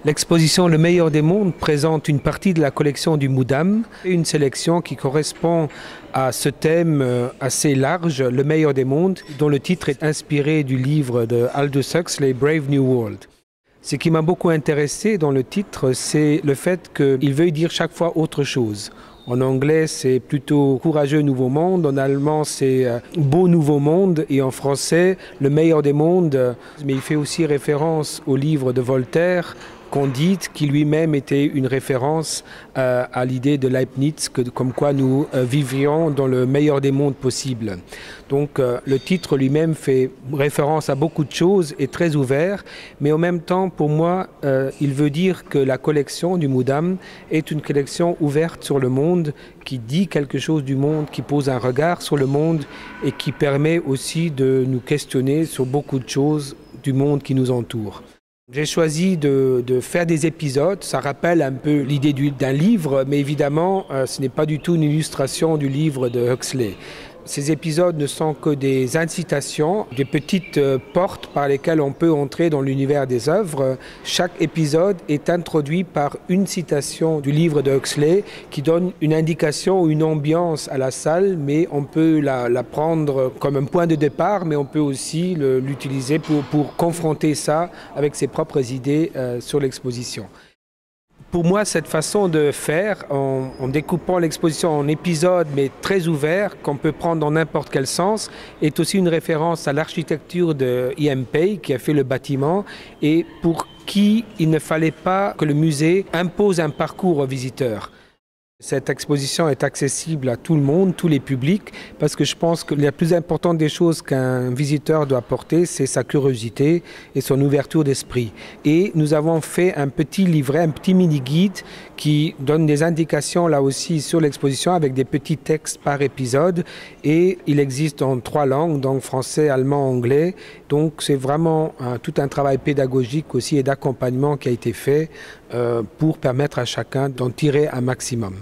L'exposition Le meilleur des mondes présente une partie de la collection du Moudam, une sélection qui correspond à ce thème assez large, Le meilleur des mondes, dont le titre est inspiré du livre de Aldous Huxley, Brave New World. Ce qui m'a beaucoup intéressé dans le titre, c'est le fait qu'il veuille dire chaque fois autre chose. En anglais, c'est plutôt Courageux Nouveau Monde. En allemand, c'est Beau Nouveau Monde. Et en français, Le meilleur des mondes. Mais il fait aussi référence au livre de Voltaire, Candide, qui lui-même était une référence à l'idée de Leibniz, comme quoi nous vivrions dans le meilleur des mondes possible. Donc le titre lui-même fait référence à beaucoup de choses, est très ouvert, mais en même temps, pour moi, il veut dire que la collection du Moudam est une collection ouverte sur le monde, qui dit quelque chose du monde, qui pose un regard sur le monde et qui permet aussi de nous questionner sur beaucoup de choses du monde qui nous entoure. J'ai choisi de faire des épisodes, ça rappelle un peu l'idée d'un livre, mais évidemment, ce n'est pas du tout une illustration du livre de Huxley. Ces épisodes ne sont que des incitations, des petites portes par lesquelles on peut entrer dans l'univers des œuvres. Chaque épisode est introduit par une citation du livre de Huxley qui donne une indication ou une ambiance à la salle, mais on peut la prendre comme un point de départ, mais on peut aussi l'utiliser pour confronter ça avec ses propres idées sur l'exposition. Pour moi, cette façon de faire, en découpant l'exposition en épisodes, mais très ouverts, qu'on peut prendre dans n'importe quel sens, est aussi une référence à l'architecture de E.M. Pei, qui a fait le bâtiment, et pour qui il ne fallait pas que le musée impose un parcours aux visiteurs. Cette exposition est accessible à tout le monde, tous les publics, parce que je pense que la plus importante des choses qu'un visiteur doit porter, c'est sa curiosité et son ouverture d'esprit. Et nous avons fait un petit livret, un petit mini-guide qui donne des indications là aussi sur l'exposition avec des petits textes par épisode. Et il existe en 3 langues, donc français, allemand, anglais. Donc c'est vraiment tout un travail pédagogique aussi et d'accompagnement qui a été fait pour permettre à chacun d'en tirer un maximum.